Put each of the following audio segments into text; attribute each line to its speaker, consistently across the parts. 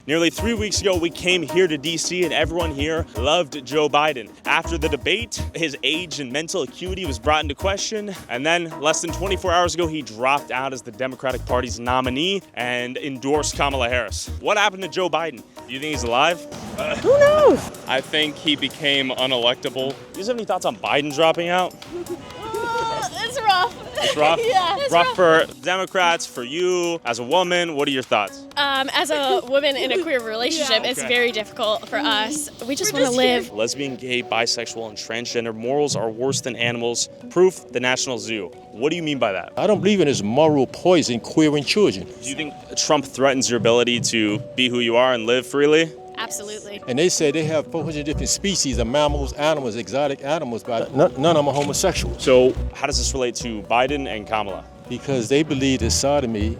Speaker 1: Nearly 3 weeks ago, we came here to DC and everyone here loved Joe Biden. After the debate, his age and mental acuity was brought into question. And then less than 24 hours ago, he dropped out as the Democratic Party's nominee and endorsed Kamala Harris. What happened to Joe Biden? Do you think he's alive?
Speaker 2: Who knows?
Speaker 1: I think he became unelectable. Do you guys have any thoughts on Biden dropping out?
Speaker 2: It's rough.
Speaker 1: It's rough?
Speaker 2: Yeah. It's
Speaker 1: rough for Democrats, for you, as a woman. What are your thoughts?
Speaker 2: As a woman in a queer relationship, it's very difficult for us. We just want to live.
Speaker 1: Lesbian, gay, bisexual, and transgender morals are worse than animals. Proof, the National Zoo. What do you mean by that?
Speaker 3: I don't believe in this moral poison queering children.
Speaker 1: Do you think Trump threatens your ability to be who you are and live freely?
Speaker 2: Absolutely.
Speaker 3: And they say they have 400 different species of mammals, animals, exotic animals, but none of them are homosexuals.
Speaker 1: So how does this relate to Biden and Kamala?
Speaker 3: Because they believe that sodomy,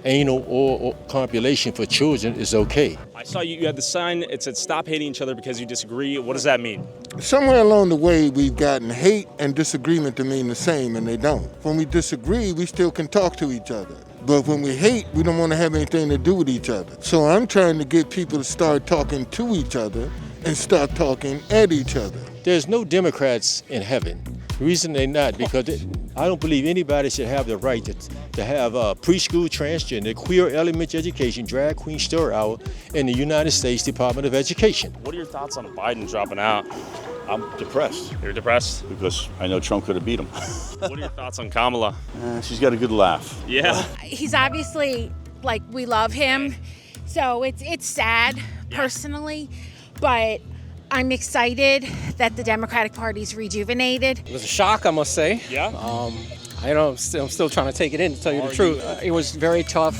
Speaker 3: anal or copulation for children is okay.
Speaker 1: I saw you had the sign, it said stop hating each other because you disagree. What does that mean?
Speaker 4: Somewhere along the way, we've gotten hate and disagreement to mean the same, and they don't. When we disagree, we still can talk to each other. But when we hate, we don't want to have anything to do with each other. So I'm trying to get people to start talking to each other and stop talking at each other.
Speaker 3: There's no Democrats in heaven. The reason they're not, because I don't believe anybody should have the right to have preschool, transgender, queer elementary education, drag queen story hour in the United States Department of Education.
Speaker 1: What are your thoughts on Biden dropping out?
Speaker 5: I'm depressed.
Speaker 1: You're depressed?
Speaker 5: Because I know Trump could have beat him.
Speaker 1: What are your thoughts on Kamala?
Speaker 5: She's got a good laugh.
Speaker 1: Yeah.
Speaker 6: He's obviously, like, we love him, so it's sad personally, but I'm excited that the Democratic Party's rejuvenated.
Speaker 7: It was a shock, I must say.
Speaker 1: Yeah?
Speaker 7: I'm still trying to take it in, to tell you the truth. It was very tough.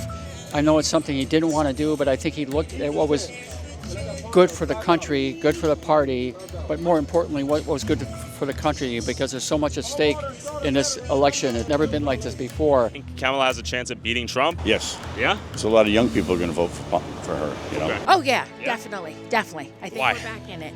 Speaker 7: I know it's something he didn't want to do, but I think he looked at what was good for the country, good for the party, but more importantly, what was good for the country, because there's so much at stake in this election. It's never been like this before.
Speaker 1: I think Kamala has a chance at beating Trump?
Speaker 5: Yes.
Speaker 1: Yeah?
Speaker 5: So a lot of young people are going to vote for her, you know.
Speaker 6: Oh yeah, definitely. I think
Speaker 1: Why?
Speaker 6: we're back in it.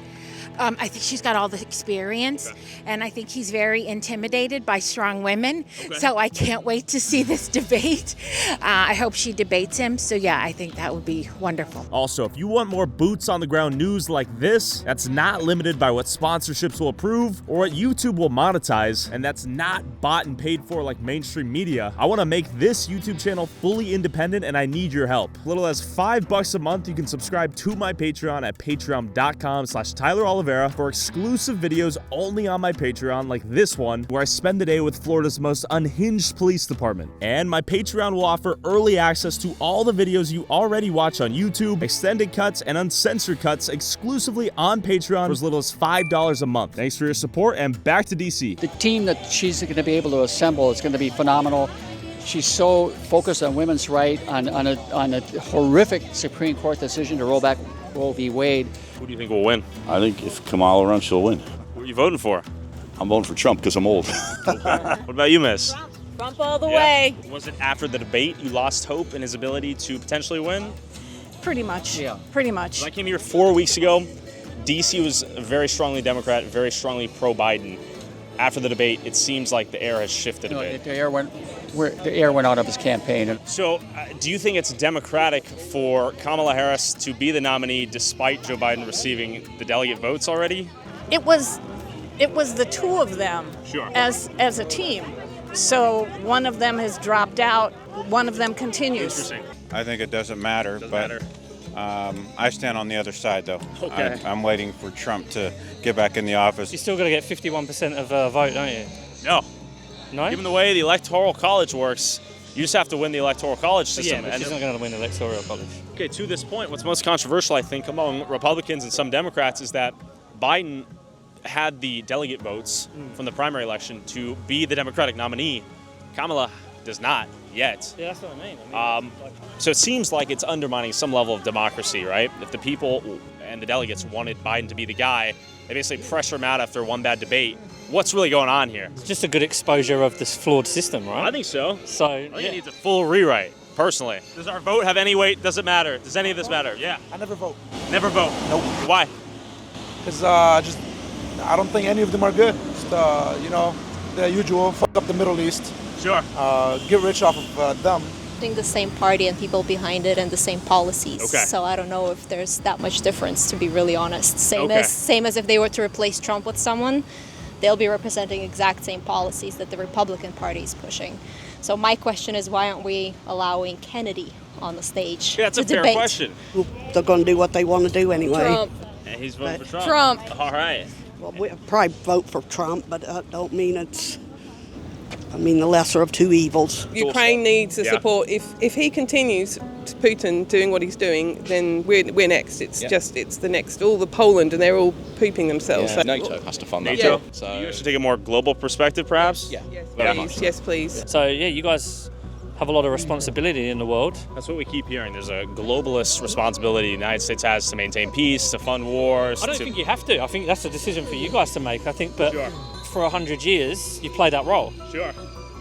Speaker 6: I think she's got all the experience, and I think he's very intimidated by strong women. So I can't wait to see this debate. I hope she debates him. So yeah, I think that would be wonderful.
Speaker 8: Also, if you want more boots on the ground news like this, that's not limited by what sponsorships will approve or what YouTube will monetize, and that's not bought and paid for like mainstream media, I want to make this YouTube channel fully independent, and I need your help. Little as $5 a month, you can subscribe to my Patreon at patreon.com/Tyler Oliveira for exclusive videos only on my Patreon, like this one, where I spend the day with Florida's most unhinged police department. And my Patreon will offer early access to all the videos you already watch on YouTube, extended cuts, and uncensored cuts exclusively on Patreon for as little as $5 a month. Thanks for your support, and back to DC.
Speaker 7: The team that she's going to be able to assemble is going to be phenomenal. She's so focused on women's rights, on a horrific Supreme Court decision to roll back Roe v. Wade.
Speaker 1: Who do you think will win?
Speaker 5: I think if Kamala runs, she'll win.
Speaker 1: Who are you voting for?
Speaker 5: I'm voting for Trump because I'm old.
Speaker 1: What about you, miss?
Speaker 2: Trump all the way.
Speaker 1: Was it after the debate you lost hope in his ability to potentially win?
Speaker 2: Pretty much.
Speaker 7: Yeah.
Speaker 2: Pretty much.
Speaker 1: When I came here 4 weeks ago, DC was very strongly Democrat, very strongly pro-Biden. After the debate, it seems like the air has shifted a bit.
Speaker 7: The air went out of his campaign.
Speaker 1: So, do you think it's democratic for Kamala Harris to be the nominee despite Joe Biden receiving the delegate votes already?
Speaker 9: It was the two of them as a team. So one of them has dropped out, one of them continues.
Speaker 1: Interesting.
Speaker 10: I think it doesn't matter, I stand on the other side, though.
Speaker 1: Okay.
Speaker 10: I'm waiting for Trump to get back in the office.
Speaker 11: You still got to get 51% of vote, don't you?
Speaker 1: No.
Speaker 11: No?
Speaker 1: Given the way the Electoral College works, you just have to win the Electoral College system.
Speaker 11: Yeah, but she's not going to win the Electoral College.
Speaker 1: Okay, to this point, what's most controversial, I think, among Republicans and some Democrats is that Biden had the delegate votes from the primary election to be the Democratic nominee. Kamala does not yet.
Speaker 11: Yeah, that's what I mean.
Speaker 1: So it seems like it's undermining some level of democracy, right? If the people and the delegates wanted Biden to be the guy, they basically pressure him out after one bad debate. What's really going on here?
Speaker 11: It's just a good exposure of this flawed system, right?
Speaker 1: I think so.
Speaker 11: So,
Speaker 1: I think it needs a full rewrite, personally. Does our vote have any weight? Does it matter? Does any of this matter? Yeah.
Speaker 12: I never vote.
Speaker 1: Never vote?
Speaker 12: Nope.
Speaker 1: Why?
Speaker 12: Because I don't think any of them are good. Just, the usual, fuck up the Middle East.
Speaker 1: Sure.
Speaker 12: Get rich off of them.
Speaker 13: representing the same party and people behind it and the same policies.
Speaker 1: Okay.
Speaker 13: So I don't know if there's that much difference, to be really honest. Same
Speaker 1: Okay.
Speaker 13: as if they were to replace Trump with someone, they'll be representing exact same policies that the Republican Party is pushing. So my question is, why aren't we allowing Kennedy on the stage?
Speaker 1: Yeah, that's a
Speaker 13: to
Speaker 1: fair
Speaker 13: debate?
Speaker 1: question.
Speaker 14: They're going to do what they want to do anyway.
Speaker 2: Trump.
Speaker 1: And he's voting for Trump.
Speaker 2: Trump.
Speaker 1: All right.
Speaker 14: Well, we'll probably vote for Trump, but that don't mean it's, the lesser of two evils.
Speaker 15: Ukraine needs the
Speaker 1: Yeah.
Speaker 15: support. If he continues, Putin doing what he's doing, then we're next. It's the next. All the Poland, and they're all pooping themselves. So-
Speaker 16: NATO has to fund that.
Speaker 1: NATO.
Speaker 16: So
Speaker 1: You should take a more global perspective, perhaps.
Speaker 16: yeah.
Speaker 15: Yes, please.
Speaker 11: So yeah, you guys have a lot of responsibility in the world.
Speaker 1: That's what we keep hearing. There's a globalist responsibility the United States has to maintain peace, to fund wars.
Speaker 11: I don't think you have to. I think that's a decision for you guys to make. I think, but for 100 years, you play that role.
Speaker 1: Sure.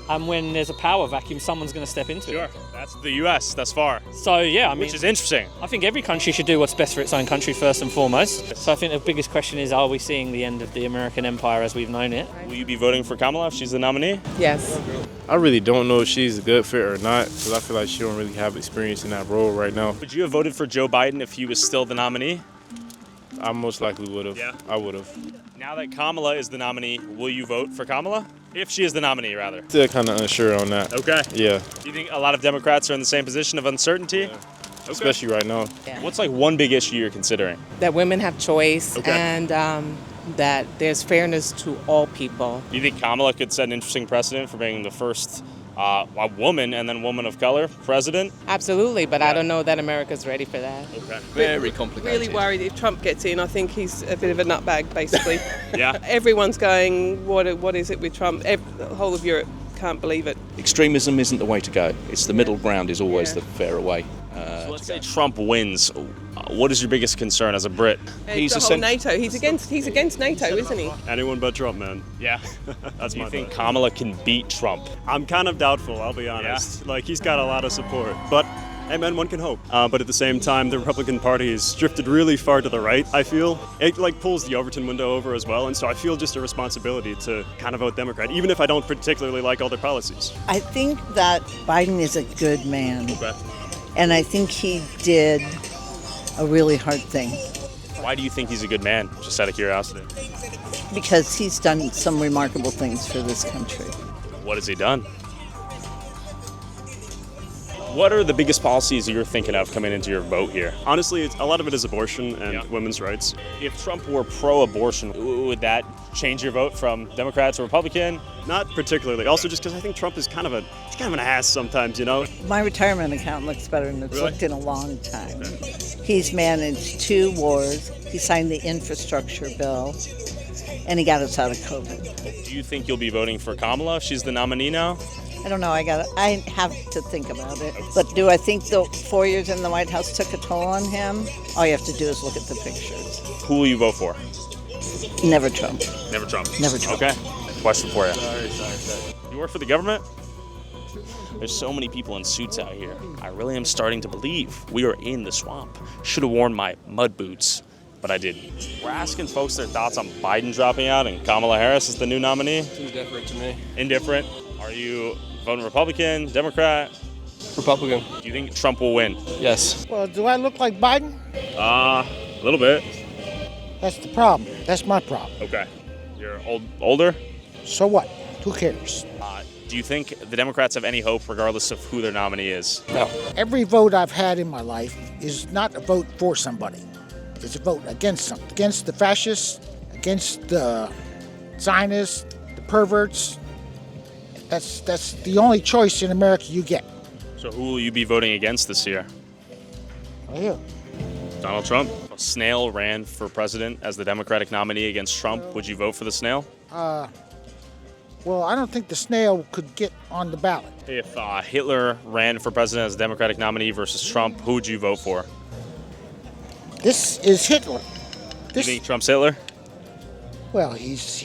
Speaker 11: And when there's a power vacuum, someone's going to step into it.
Speaker 1: That's the U.S. thus far.
Speaker 11: So yeah,
Speaker 1: which is interesting.
Speaker 11: I think every country should do what's best for its own country first and foremost. So I think the biggest question is, are we seeing the end of the American empire as we've known it?
Speaker 1: Will you be voting for Kamala if she's the nominee?
Speaker 17: Yes.
Speaker 18: I really don't know if she's a good fit or not, because I feel like she don't really have experience in that role right now.
Speaker 1: Would you have voted for Joe Biden if he was still the nominee?
Speaker 18: I most likely would have.
Speaker 1: Yeah.
Speaker 18: I would have.
Speaker 1: Now that Kamala is the nominee, will you vote for Kamala? If she is the nominee, rather.
Speaker 18: Still kind of unsure on that.
Speaker 1: Okay.
Speaker 18: Yeah.
Speaker 1: Do you think a lot of Democrats are in the same position of uncertainty? Yeah. Okay.
Speaker 18: Especially right now.
Speaker 17: Yeah.
Speaker 1: What's like one big issue you're considering?
Speaker 17: That women have choice
Speaker 1: Okay.
Speaker 17: and that there's fairness to all people.
Speaker 1: Do you think Kamala could set an interesting precedent for being the first a woman and then woman of color president?
Speaker 17: Absolutely, but I don't know that America's ready for that.
Speaker 1: Okay.
Speaker 16: Very complicated.
Speaker 15: Really worried if Trump gets in. I think he's a bit of a nutbag, basically.
Speaker 1: Yeah.
Speaker 15: Everyone's going, what is it with Trump? The whole of Europe can't believe it.
Speaker 16: Extremism isn't the way to go. It's the middle ground is always the fairer way.
Speaker 1: So let's say Trump wins. What is your biggest concern as a Brit?
Speaker 15: He's the whole NATO. He's against NATO, isn't he?
Speaker 19: Anyone but Trump, man.
Speaker 1: Yeah.
Speaker 19: That's
Speaker 1: Do you
Speaker 19: my
Speaker 1: think
Speaker 19: thought.
Speaker 1: Kamala can beat Trump?
Speaker 19: I'm kind of doubtful, I'll be honest. Like, he's got a lot of support. But, hey, man, one can hope. But at the same time, the Republican Party has drifted really far to the right, I feel. It, like, pulls the Overton window over as well. And so I feel just a responsibility to kind of vote Democrat, even if I don't particularly like all their policies.
Speaker 20: I think that Biden is a good man.
Speaker 1: Okay.
Speaker 20: And I think he did a really hard thing
Speaker 1: Why do you think he's a good man? Just out of curiosity.
Speaker 20: because he's done some remarkable things for this country.
Speaker 1: What has he done? What are the biggest policies you're thinking of coming into your vote here?
Speaker 19: Honestly, a lot of it is abortion and women's rights.
Speaker 1: If Trump were pro-abortion, would that change your vote from Democrat to Republican?
Speaker 19: Not particularly. Also, just because I think Trump is kind of an ass sometimes, you know?
Speaker 20: My retirement account looks better than it's
Speaker 19: Really?
Speaker 20: looked in a long time. He's managed 2 wars. He signed the infrastructure bill, and he got us out of COVID.
Speaker 1: Do you think you'll be voting for Kamala if she's the nominee now?
Speaker 20: I don't know. I have to think about it. But do I think the 4 years in the White House took a toll on him? All you have to do is look at the pictures.
Speaker 1: Who will you vote for?
Speaker 20: Never Trump.
Speaker 1: Never Trump.
Speaker 20: Never Trump.
Speaker 1: Okay. Question for you.
Speaker 19: Sorry.
Speaker 1: You work for the government? There's so many people in suits out here. I really am starting to believe we are in the swamp. Should have worn my mud boots, but I didn't. We're asking folks their thoughts on Biden dropping out and Kamala Harris is the new nominee.
Speaker 18: It's indifferent to me.
Speaker 1: Indifferent. Are you voting Republican, Democrat?
Speaker 18: Republican.
Speaker 1: Do you think Trump will win?
Speaker 18: Yes.
Speaker 21: Well, do I look like Biden?
Speaker 1: A little bit.
Speaker 21: That's the problem. That's my problem.
Speaker 1: Okay. You're older?
Speaker 21: So what? Who cares?
Speaker 1: Do you think the Democrats have any hope regardless of who their nominee is?
Speaker 18: No.
Speaker 21: Every vote I've had in my life is not a vote for somebody. It's a vote against something. Against the fascists, against the Zionists, the perverts. That's the only choice in America you get.
Speaker 1: So who will you be voting against this year?
Speaker 21: Right here.
Speaker 1: Donald Trump? A snail ran for president as the Democratic nominee against Trump. Would you vote for the snail?
Speaker 21: Well, I don't think the snail could get on the ballot.
Speaker 1: If Hitler ran for president as a Democratic nominee versus Trump, who would you vote for?
Speaker 21: This is Hitler.
Speaker 1: You think Trump's Hitler?
Speaker 21: Well, he's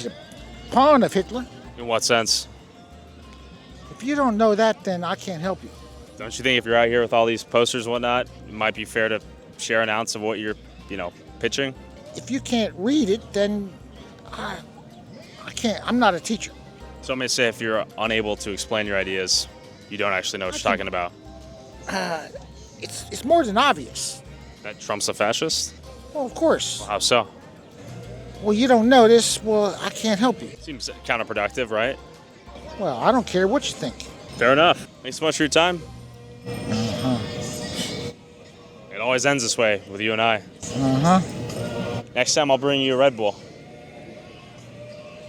Speaker 21: a pawn of Hitler.
Speaker 1: In what sense?
Speaker 21: If you don't know that, then I can't help you.
Speaker 1: Don't you think if you're out here with all these posters and whatnot, it might be fair to share an ounce of what you're, pitching?
Speaker 21: If you can't read it, then I can't. I'm not a teacher.
Speaker 1: So I'm going to say if you're unable to explain your ideas, You don't actually know what you're talking about.
Speaker 21: It's more than obvious.
Speaker 1: That Trump's a fascist?
Speaker 21: Well, of course.
Speaker 1: Well, how so?
Speaker 21: Well, you don't know this. Well, I can't help you.
Speaker 1: Seems counterproductive, right?
Speaker 21: Well, I don't care what you think.
Speaker 1: Fair enough. Thanks so much for your time. It always ends this way with you and I. Next time I'll bring you a Red Bull.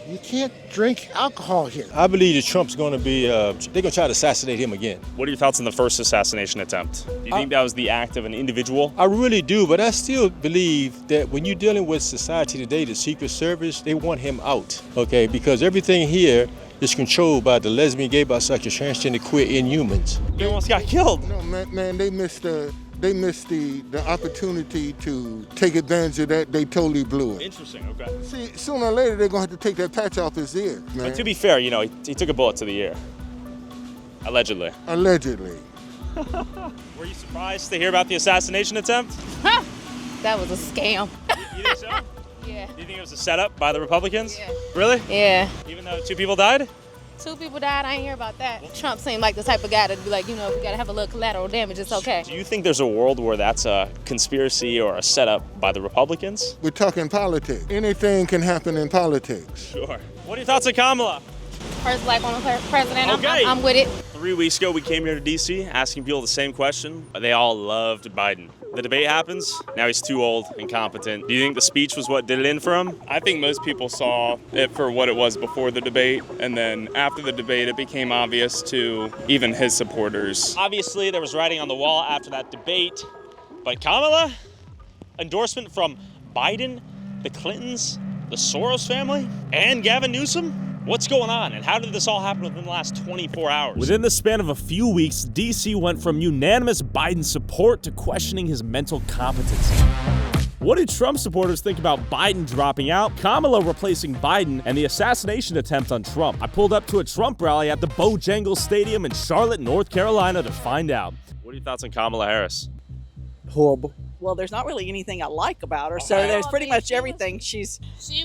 Speaker 21: You can't drink alcohol here.
Speaker 3: I believe that Trump's going to be, they're going to try to assassinate him again.
Speaker 1: What are your thoughts on the first assassination attempt? Do you think that was the act of an individual?
Speaker 3: I really do, but I still believe that when you're dealing with society today, the Secret Service, they want him out, okay? Because everything here is controlled by the lesbian, gay, bisexual, transgender, queer inhumans.
Speaker 1: He almost got killed.
Speaker 4: No, man, they missed the opportunity to take advantage of that. They totally blew it.
Speaker 1: Interesting, okay.
Speaker 4: See, sooner or later, they're going to have to take that patch off his ear, man.
Speaker 1: But to be fair, he took a bullet to the ear. Allegedly.
Speaker 4: Allegedly.
Speaker 1: Were you surprised to hear about the assassination attempt?
Speaker 22: That was a scam.
Speaker 1: You think so?
Speaker 22: Yeah.
Speaker 1: Do you think it was a setup by the Republicans?
Speaker 22: Yeah.
Speaker 1: Really?
Speaker 22: Yeah.
Speaker 1: Even though 2 people died?
Speaker 22: 2 people died. I ain't hear about that. Trump seemed like the type of guy to be like, we gotta have a little collateral damage. It's okay.
Speaker 1: Do you think there's a world where that's a conspiracy or a setup by the Republicans?
Speaker 4: We're talking politics. Anything can happen in politics.
Speaker 1: Sure. What are your thoughts on Kamala?
Speaker 22: First black woman president.
Speaker 1: Okay.
Speaker 22: I'm with it.
Speaker 1: 3 weeks ago, we came here to D.C. asking people the same question. They all loved Biden. The debate happens. Now he's too old, incompetent. Do you think the speech was what did it in for him?
Speaker 23: I think most people saw it for what it was before the debate, and then after the debate, it became obvious to even his supporters.
Speaker 1: Obviously, there was writing on the wall after that debate. But Kamala, endorsement from Biden, the Clintons, the Soros family, and Gavin Newsom? What's going on, and how did this all happen within the last 24 hours?
Speaker 8: Within the span of a few weeks, DC went from unanimous Biden support to questioning his mental competency. What do Trump supporters think about Biden dropping out, Kamala replacing Biden, and the assassination attempt on Trump? I pulled up to a Trump rally at the Bojangles Stadium in Charlotte, North Carolina to find out.
Speaker 1: What are your thoughts on Kamala Harris?
Speaker 24: Horrible. Well, there's not really anything I like about her, so there's pretty much everything. She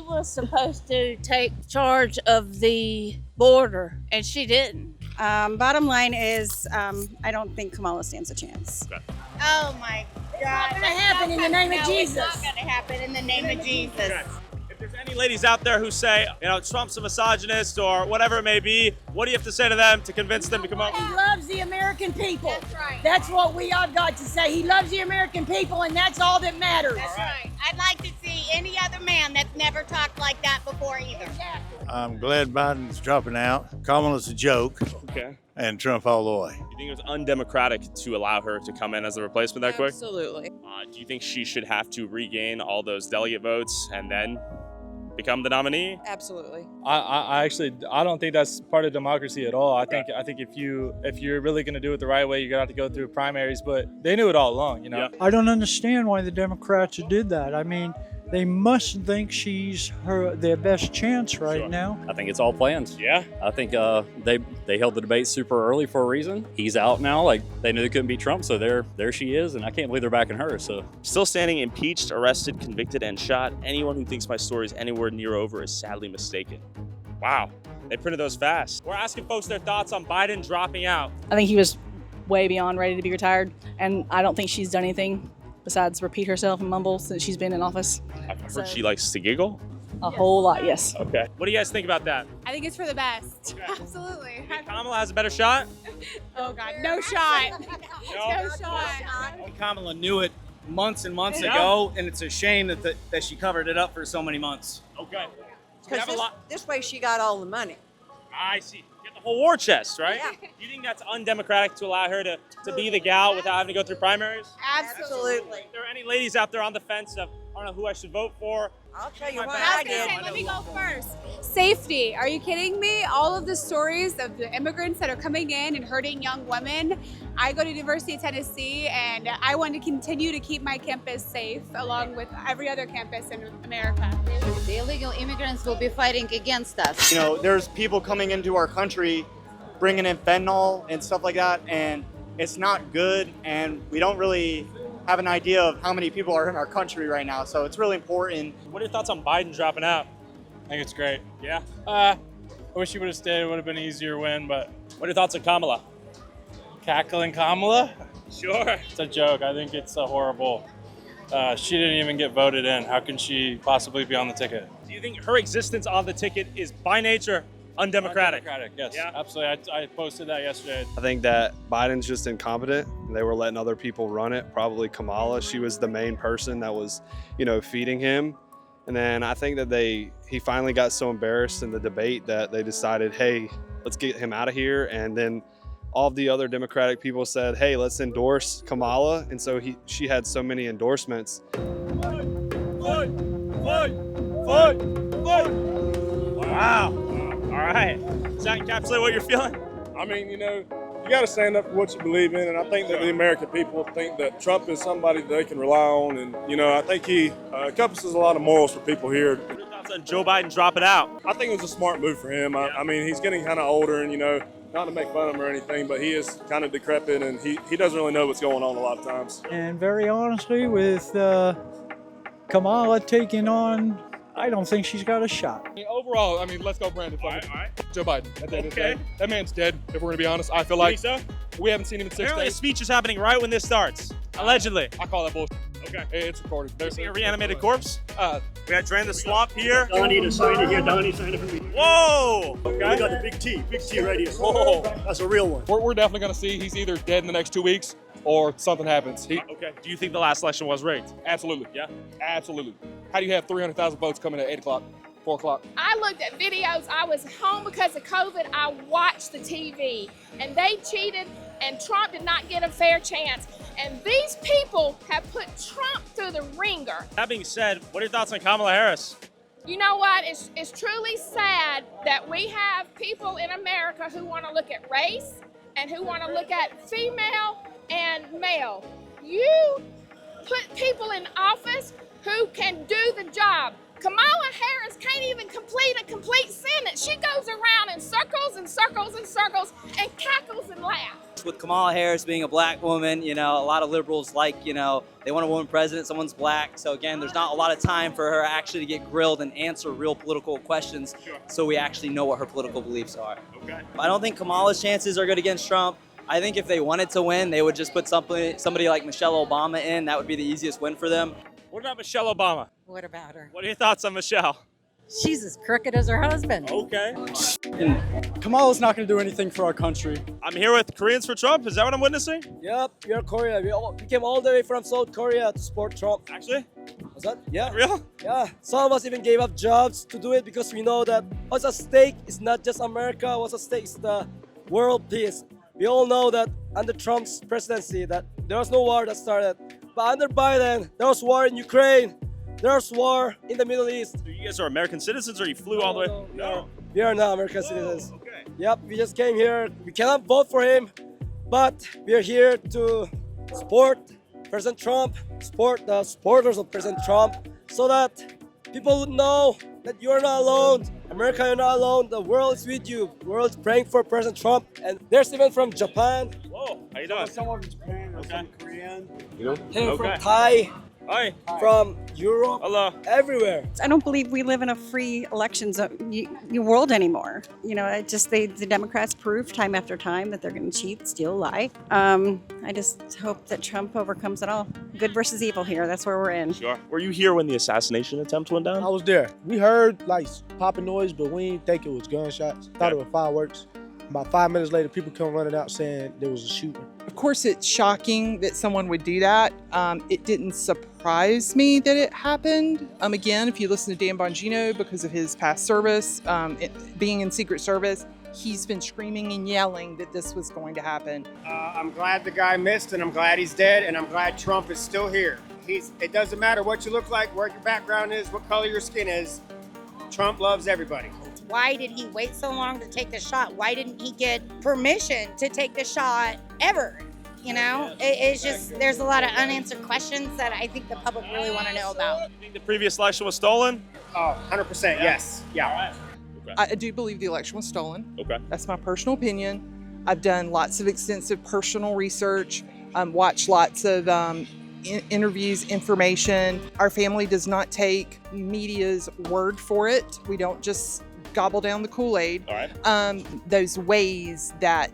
Speaker 24: was supposed to take charge of the border, and she didn't.
Speaker 25: Bottom line is, I don't think Kamala stands a chance.
Speaker 1: Okay.
Speaker 25: Oh my God! It's not going to happen in the name of Jesus. It's not going to happen in the name of Jesus.
Speaker 1: Okay. If there's any ladies out there who say, Trump's a misogynist or whatever it may be, what do you have to say to them to convince them to come out?
Speaker 26: He loves the American people.
Speaker 25: That's right.
Speaker 26: That's what we all got to say. He loves the American people, and that's all that matters.
Speaker 25: That's right. I'd like to see any other man that's never talked like that before either.
Speaker 27: I'm glad Biden's dropping out. Kamala's a joke.
Speaker 1: Okay.
Speaker 27: And Trump all the way.
Speaker 1: You think it was undemocratic to allow her to come in as a replacement that quick?
Speaker 25: Absolutely.
Speaker 1: Do you think she should have to regain all those delegate votes and then become the nominee?
Speaker 25: Absolutely.
Speaker 28: I don't think that's part of democracy at all. I think if you're really going to do it the right way, you're going to have to go through primaries. But they knew it all along,
Speaker 1: Yeah.
Speaker 29: I don't understand why the Democrats did that. I mean, they must think she's their best chance right now.
Speaker 30: I think it's all planned.
Speaker 1: Yeah.
Speaker 30: I think they held the debate super early for a reason. He's out now. Like, they knew they couldn't beat Trump, so there she is, and I can't believe they're backing her. So
Speaker 1: Still standing, impeached, arrested, convicted, and shot. Anyone who thinks my story is anywhere near over is sadly mistaken. Wow. They printed those fast. We're asking folks their thoughts on Biden dropping out.
Speaker 31: I think he was way beyond ready to be retired, and I don't think she's done anything besides repeat herself and mumble since she's been in office.
Speaker 1: I've heard she likes to giggle.
Speaker 31: A whole lot, yes.
Speaker 1: Okay. What do you guys think about that?
Speaker 32: I think it's for the best. Absolutely.
Speaker 1: You think Kamala has a better shot?
Speaker 32: Oh God, no shot. No shot.
Speaker 33: Kamala knew it months and months ago, and it's a shame that she covered it up for so many months.
Speaker 1: Okay.
Speaker 34: Because this way she got all the money.
Speaker 1: I see. Get the whole war chest, right?
Speaker 34: Yeah.
Speaker 1: You think that's undemocratic to allow her to be the gal without having to go through primaries?
Speaker 34: Absolutely.
Speaker 1: If there are any ladies out there on the fence of, I don't know who I should vote for,
Speaker 34: I'll tell you what
Speaker 32: I
Speaker 34: I did.
Speaker 32: let me go first. Safety. Are you kidding me? All of the stories of the immigrants that are coming in and hurting young women. I go to University of Tennessee, and I want to continue to keep my campus safe along with every other campus in America.
Speaker 35: The illegal immigrants will be fighting against us.
Speaker 36: There's people coming into our country bringing in fentanyl and stuff like that, and it's not good, and we don't really have an idea of how many people are in our country right now, so it's really important.
Speaker 1: What are your thoughts on Biden dropping out?
Speaker 28: I think it's great.
Speaker 1: Yeah?
Speaker 28: I wish he would have stayed. It would have been an easier win, but...
Speaker 1: What are your thoughts on Kamala?
Speaker 28: Cackling Kamala?
Speaker 1: Sure.
Speaker 28: It's a joke. I think it's a horrible. She didn't even get voted in. How can she possibly be on the ticket?
Speaker 1: Do you think her existence on the ticket is by nature undemocratic?
Speaker 28: Undemocratic, yes.
Speaker 1: Yeah.
Speaker 28: Absolutely. I posted that yesterday.
Speaker 2: I think that Biden's just incompetent. They were letting other people run it. Probably Kamala. She was the main person that was, feeding him. And then I think that he finally got so embarrassed in the debate that they decided, hey, let's get him out of here. And then all of the other Democratic people said, hey, let's endorse Kamala. And so she had so many endorsements.
Speaker 1: Fight! Wow. All right. Does that encapsulate what you're feeling?
Speaker 5: I mean, you got to stand up for what you believe in, and I think that the American people think that Trump is somebody that they can rely on, and I think he encompasses a lot of morals for people here.
Speaker 1: What are your thoughts on Joe Biden dropping out?
Speaker 5: I think it was a smart move for him. I mean, he's getting kind of older, and not to make fun of him or anything, but he is kind of decrepit, and he doesn't really know what's going on a lot of times.
Speaker 29: And very honestly, with Kamala taking on, I don't think she's got a shot.
Speaker 5: Overall, let's go Brandon.
Speaker 1: All right.
Speaker 5: Joe Biden. At the end of the
Speaker 1: Okay.
Speaker 5: day. That man's dead, if we're going to be honest. I feel
Speaker 1: You
Speaker 5: like
Speaker 1: think so?
Speaker 5: we haven't seen him in 6
Speaker 1: Apparently a
Speaker 5: days.
Speaker 1: speech is happening right when this starts. Allegedly.
Speaker 5: I call that bullshit.
Speaker 1: Okay.
Speaker 5: It's recorded.
Speaker 1: Is he a reanimated corpse? We got Drain the Swamp here.
Speaker 6: Donnie to sign it here. Donnie signed it for me.
Speaker 1: Whoa!
Speaker 6: We
Speaker 1: Okay.
Speaker 6: got the big T right here.
Speaker 5: Whoa.
Speaker 6: That's a real one.
Speaker 5: We're definitely going to see he's either dead in the next 2 weeks or something happens.
Speaker 1: Okay. Do you think the last election was rigged?
Speaker 5: Absolutely.
Speaker 1: Yeah.
Speaker 5: Absolutely. How do you have 300,000 votes coming at 8 o'clock, 4 o'clock?
Speaker 26: I looked at videos. I was home because of COVID. I watched the TV, and they cheated, and Trump did not get a fair chance. And these people have put Trump through the ringer.
Speaker 1: That being said, what are your thoughts on Kamala Harris?
Speaker 26: You know what? It's truly sad that we have people in America who want to look at race and who want to look at female and male. You put people in office who can do the job. Kamala Harris can't even complete a complete sentence. She goes around in circles and circles and circles and cackles and laughs.
Speaker 33: With Kamala Harris being a black woman, a lot of liberals they want a woman president, someone's black. So again, there's not a lot of time for her actually to get grilled and answer real political questions so we actually know what her political beliefs are.
Speaker 1: Okay.
Speaker 33: I don't think Kamala's chances are good against Trump. I think if they wanted to win, they would just put somebody like Michelle Obama in. That would be the easiest win for them.
Speaker 1: What about Michelle Obama?
Speaker 35: What about her?
Speaker 1: What are your thoughts on Michelle?
Speaker 35: She's as crooked as her husband.
Speaker 1: Okay.
Speaker 7: Kamala's not going to do anything for our country.
Speaker 1: I'm here with Koreans for Trump. Is that what I'm witnessing?
Speaker 7: Yep, we are Korea. We came all the way from South Korea to support Trump.
Speaker 1: Actually?
Speaker 7: Was that? Yeah.
Speaker 1: Real?
Speaker 7: Yeah. Some of us even gave up jobs to do it because we know that what's at stake is not just America. What's at stake is the world peace. We all know that under Trump's presidency that there was no war that started. But under Biden, there was war in Ukraine. There's war in the Middle East.
Speaker 1: So you guys are American citizens or you flew all the way? No.
Speaker 7: We are now American citizens.
Speaker 1: Okay.
Speaker 7: Yep, we just came here. We cannot vote for him, but we are here to support President Trump, support the supporters of President Trump, so that people would know that you are not alone. America, you're not alone. The world is with you. The world is praying for President Trump. And there's even from Japan.
Speaker 1: Whoa, how you doing?
Speaker 7: Someone from Japan, some Korean.
Speaker 1: Okay.
Speaker 7: From Thai.
Speaker 1: Hi.
Speaker 7: From Europe.
Speaker 1: Hello.
Speaker 7: Everywhere.
Speaker 9: I don't believe we live in a free elections world anymore. The Democrats prove time after time that they're going to cheat, steal, lie. I just hope that Trump overcomes it all. Good versus evil here. That's where we're in.
Speaker 1: Sure. Were you here when the assassination attempt went down?
Speaker 10: I was there. We heard popping noise, but we didn't think it was gunshots. Thought it was fireworks. About 5 minutes later, people come running out saying there was a shooting.
Speaker 11: Of course, it's shocking that someone would do that. It didn't surprise me that it happened. Again, if you listen to Dan Bongino, because of his past service, being in Secret Service, he's been screaming and yelling that this was going to happen.
Speaker 12: I'm glad the guy missed, and I'm glad he's dead, and I'm glad Trump is still here. It doesn't matter what you look like, where your background is, what color your skin is. Trump loves everybody.
Speaker 25: Why did he wait so long to take the shot? Why didn't he get permission to take the shot ever? It's just, there's a lot of unanswered questions that I think the public really want to know about.
Speaker 1: You think the previous election was stolen?
Speaker 12: Oh, 100%, yes. Yeah.
Speaker 1: All right.
Speaker 11: I do believe the election was stolen.
Speaker 1: Okay.
Speaker 11: That's my personal opinion. I've done lots of extensive personal research, watched lots of interviews, information. Our family does not take media's word for it. We don't just gobble down the Kool-Aid.
Speaker 1: All right.
Speaker 11: Those ways that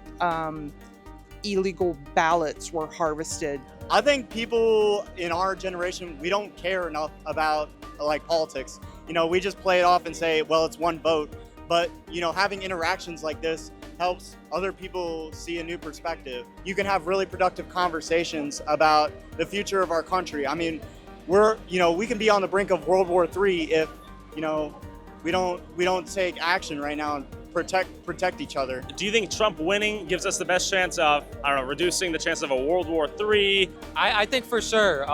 Speaker 11: illegal ballots were harvested.
Speaker 36: I think people in our generation, we don't care enough about like politics. You know, we just play it off and say, well, it's one vote. But, you know, having interactions like this helps other people see a new perspective. You can have really productive conversations about the future of our country. I mean, we can be on the brink of World War III if, you know, we don't take action right now and protect each other.
Speaker 1: Do you think Trump winning gives us the best chance of, I don't know, reducing the chance of a World War III?
Speaker 3: I think for sure,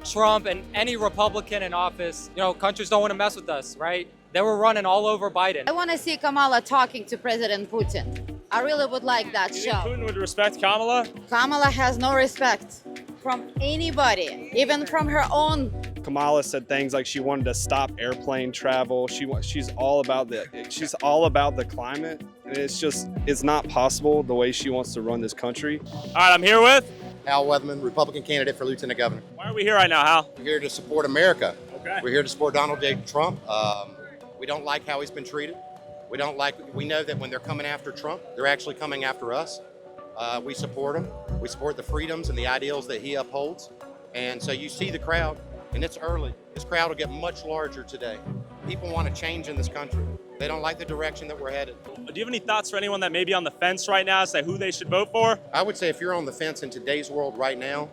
Speaker 3: Trump and any Republican in office, you know, countries don't want to mess with us, right? They were running all over Biden.
Speaker 35: I want to see Kamala talking to President Putin. I really would like that
Speaker 1: Do you
Speaker 35: show.
Speaker 1: think Putin would respect Kamala?
Speaker 35: Kamala has no respect from anybody, even from her own.
Speaker 2: Kamala said things like she wanted to stop airplane travel. She's all about the climate, and it's not possible the way she wants to run this country.
Speaker 1: All right, I'm here with
Speaker 4: Hal Weatherman, Republican candidate for Lieutenant Governor.
Speaker 1: Why are we here right now, Hal?
Speaker 4: We're here to support America.
Speaker 1: Okay.
Speaker 4: We're here to support Donald J. Trump. We don't like how he's been treated. We know that when they're coming after Trump, they're actually coming after us. We support him. We support the freedoms and the ideals that he upholds. And so you see the crowd, and it's early. This crowd will get much larger today. People want to change in this country. They don't like the direction that we're headed.
Speaker 1: Do you have any thoughts for anyone that may be on the fence right now, say who they should vote for?
Speaker 4: I would say if you're on the fence in today's world right now,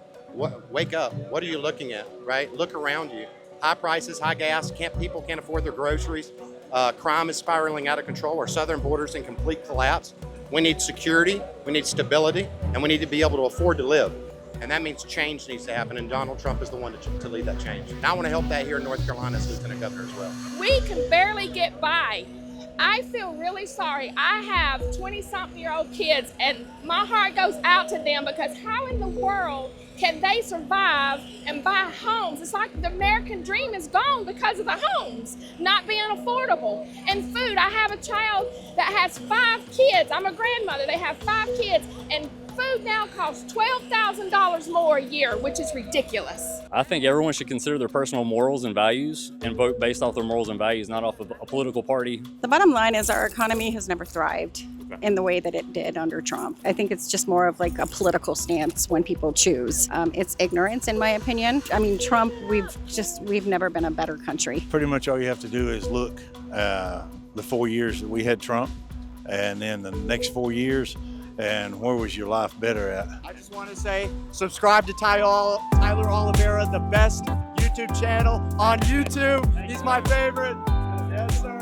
Speaker 4: wake up. What are you looking at, right? Look around you. High prices, high gas, people can't afford their groceries. Crime is spiraling out of control. Our southern border's in complete collapse. We need security, we need stability, and we need to be able to afford to live. And that means change needs to happen, and Donald Trump is the one to lead that change. And I want to help that here in North Carolina as Lieutenant Governor as well.
Speaker 26: We can barely get by. I feel really sorry. I have 20-something-year-old kids, and my heart goes out to them because how in the world can they survive and buy homes? It's like the American dream is gone because of the homes not being affordable. And food, I have a child that has 5 kids. I'm a grandmother. They have 5 kids, and food now costs $12,000 more a year, which is ridiculous.
Speaker 30: I think everyone should consider their personal morals and values and vote based off their morals and values, not off of a political party.
Speaker 9: The bottom line is our economy has never thrived in the way that it did under Trump. I think it's just more of like a political stance when people choose. It's ignorance, in my opinion. I mean, Trump, we've never been a better country.
Speaker 8: Pretty much all you have to do is look the 4 years that we had Trump, and then the next 4 years, and where was your life better at?
Speaker 36: I just want to say, subscribe to Tyler Oliveira, the best YouTube channel on YouTube. He's my favorite. Yes, sir.